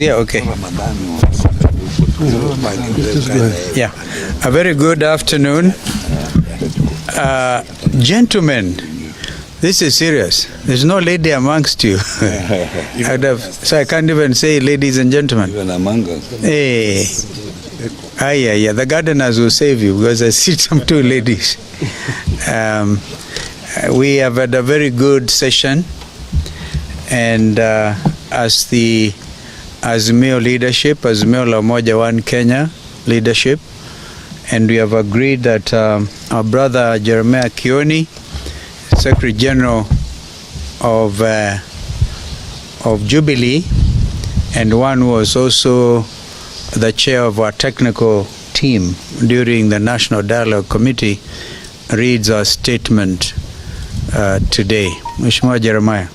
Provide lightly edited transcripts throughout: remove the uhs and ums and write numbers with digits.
Yeah, okay. Yeah, a very good afternoon. Gentlemen, this is serious. There's no lady amongst you. So I can't even say ladies and gentlemen. Even among us. Hey. Yeah. The gardeners will save you because I see some two ladies. We have had a very good session, and as the Azimio leadership, Azimio la Umoja One Kenya leadership, and we have agreed that our brother Jeremiah Kionis, Secretary General of Jubilee, and one who was also the chair of our technical team during the National Dialogue Committee, reads our statement today. Mheshimiwa Jeremiah.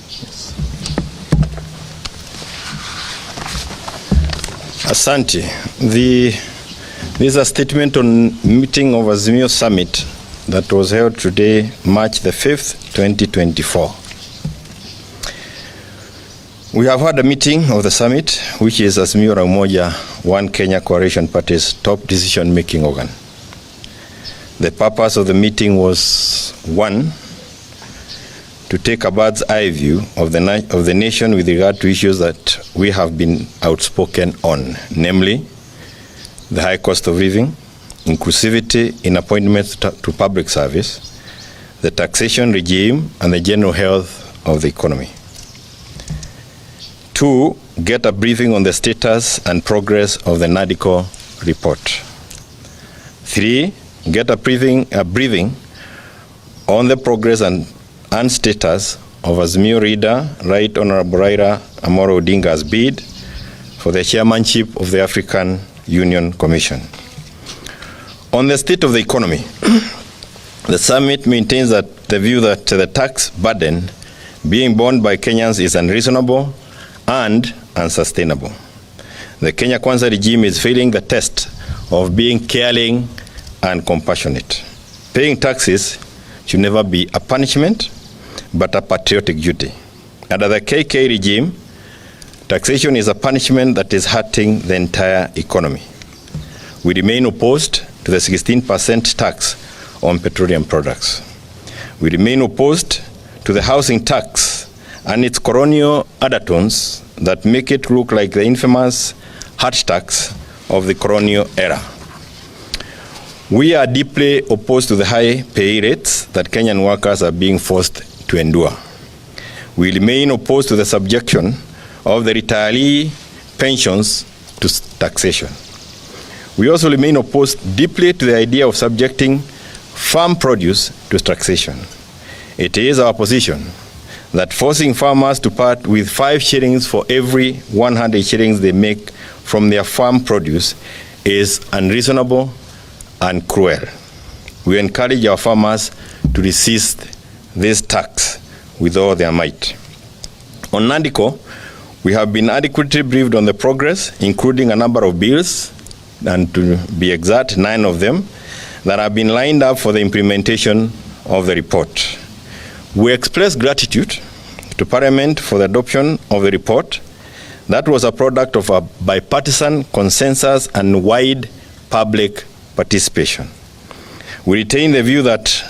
Asante. This is a statement on meeting of Azimio Summit that was held today, March the 5th, 2024. We have had a meeting of the summit, which is Azimio la Umoja One Kenya Coalition Party's top decision-making organ. The purpose of the meeting was, one, to take a bird's eye view of the nation with regard to issues that we have been outspoken on, namely the high cost of living, inclusivity in appointments to public service, the taxation regime, and the general health of the economy. Two, get a briefing on the status and progress of the NADCO report. Three, get a briefing on the progress and status of Azimio leader, Right Honorable Raila Amolo Odinga's bid for the chairmanship of the African Union Commission. On the state of the economy, the summit maintains that the view that the tax burden being borne by Kenyans is unreasonable and unsustainable. The Kenya Kwanza regime is failing the test of being caring and compassionate. Paying taxes should never be a punishment, but a patriotic duty. Under the KK regime, taxation is a punishment that is hurting the entire economy. We remain opposed to the 16% tax on petroleum products. We remain opposed to the housing tax and its colonial undertones that make it look like the infamous hut tax of the colonial era. We are deeply opposed to the high pay rates that Kenyan workers are being forced to endure. We remain opposed to the subjection of the retiree pensions to taxation. We also remain opposed deeply to the idea of subjecting farm produce to taxation. It is our position that forcing farmers to part with 5 shillings for every 100 shillings they make from their farm produce is unreasonable and cruel. We encourage our farmers to resist this tax with all their might. On NADCO, we have been adequately briefed on the progress, including a number of bills, and to be exact, 9 of them, that have been lined up for the implementation of the report. We express gratitude to Parliament for the adoption of the report that was a product of a bipartisan consensus and wide public participation. We retain the view that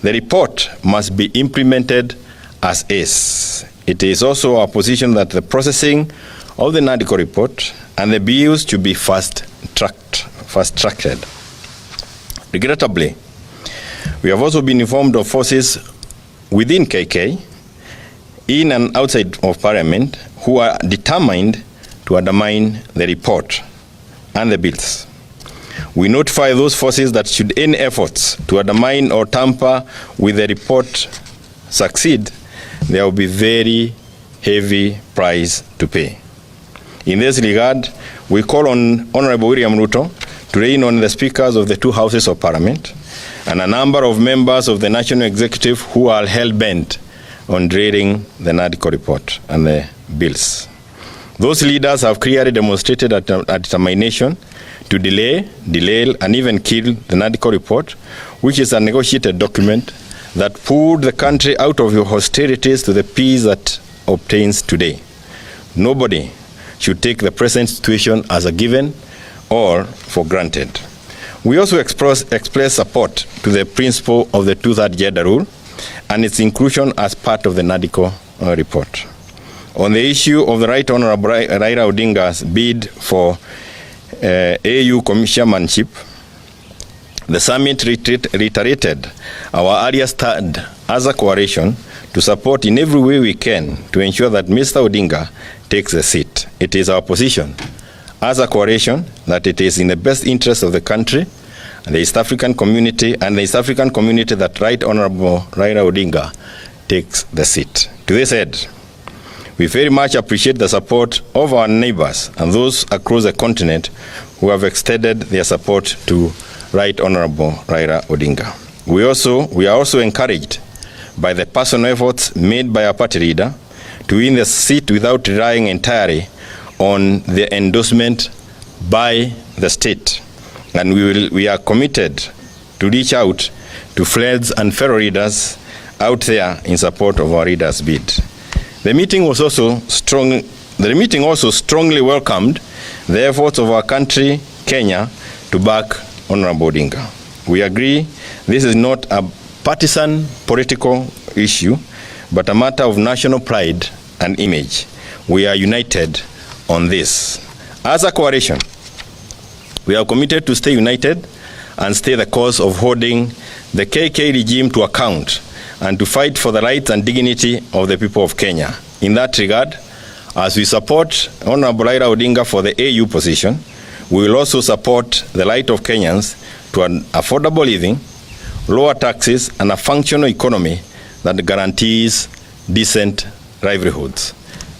the report must be implemented as is. It is also our position that the processing of the NADCO report and the bills should be fast-tracked. Regrettably, we have also been informed of forces within KK, in and outside of Parliament, who are determined to undermine the report and the bills. We notify those forces that should any efforts to undermine or tamper with the report succeed, there will be very heavy price to pay. In this regard, we call on Honorable William Ruto to rein on the speakers of the 2 houses of Parliament and a number of members of the National Executive who are hell-bent on derailing the NADCO report and the bills. Those leaders have clearly demonstrated a determination to delay, and even kill the NADCO report, which is a negotiated document that pulled the country out of your hostilities to the peace that obtains today. Nobody should take the present situation as a given or for granted. We also express support to the principle of the two-third gender rule and its inclusion as part of the NADCO report. On the issue of the Right Honorable Raila Odinga's bid for AU commissionership, the summit reiterated our earlier stand as a coalition to support in every way we can to ensure that Mr. Odinga takes the seat. It is our position as a coalition that it is in the best interest of the country and the East African community that Right Honorable Raila Odinga takes the seat. To this end, we very much appreciate the support of our neighbors and those across the continent who have extended their support to Right Honorable Raila Odinga. We are also encouraged by the personal efforts made by our party leader to win the seat without relying entirely on the endorsement by the state. And we are committed to reach out to friends and fellow leaders out there in support of our leader's bid. The meeting also strongly welcomed the efforts of our country, Kenya, to back Honorable Odinga. We agree this is not a partisan political issue, but a matter of national pride and image. We are united on this. As a coalition, we are committed to stay united and stay the course of holding the KK regime to account and to fight for the rights and dignity of the people of Kenya. In that regard, as we support Honorable Raila Odinga for the AU position, we will also support the right of Kenyans to an affordable living, lower taxes, and a functional economy that guarantees decent livelihoods.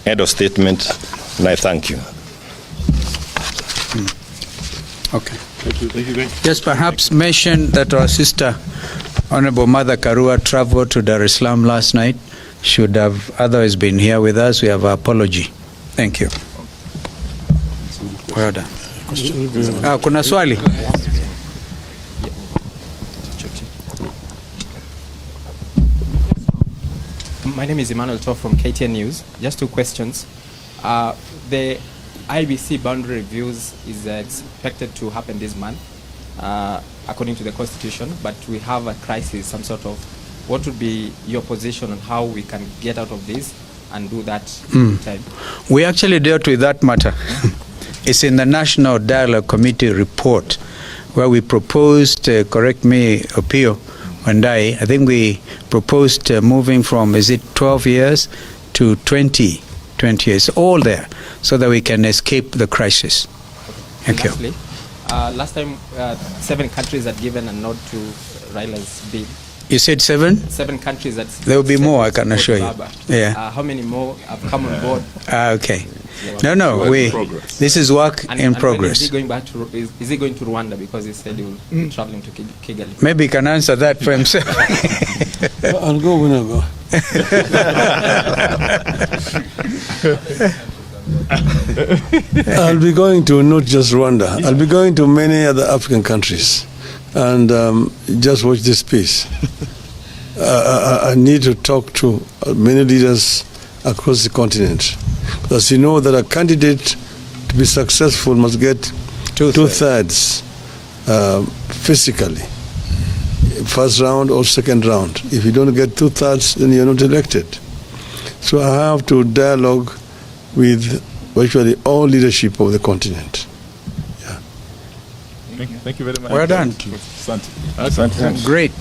End of statement, and I thank you. Okay. Thank you. Just perhaps mention that our sister, Honorable Mother Karua, traveled to Dar es Salaam last night. Should have otherwise been here with us. We have our apology. Thank you. Well done. Kuna swali? My name is Emmanuel Toff from KTN News. Just two questions. The IBC boundary reviews is expected to happen this month, according to the Constitution, but we have a crisis, some sort of. What would be your position on how we can get out of this and do that time? We actually dealt with that matter. It's in the National Dialogue Committee report where we proposed, correct me, Opio, and I think we proposed moving from, 12 years to 20 years, all there, so that we can escape the crisis. Thank you. Lastly, last time, 7 countries had given a nod to Raila's bid. You said 7? 7 countries that... There will be more, I can assure you. Yeah. How many more have come on board? Okay. No, this is work in progress. Is he going back to, is he going to Rwanda, because he said he will be traveling to Kigali? Maybe he can answer that for himself. I'll go when I go. I'll be going to not just Rwanda. I'll be going to many other African countries. And just watch this piece. I need to talk to many leaders across the continent. Because you know that a candidate to be successful must get two-thirds physically, first round or second round. If you don't get two-thirds, then you're not elected. So I have to dialogue with virtually all leadership of the continent. Thank you very much. Well done. Great.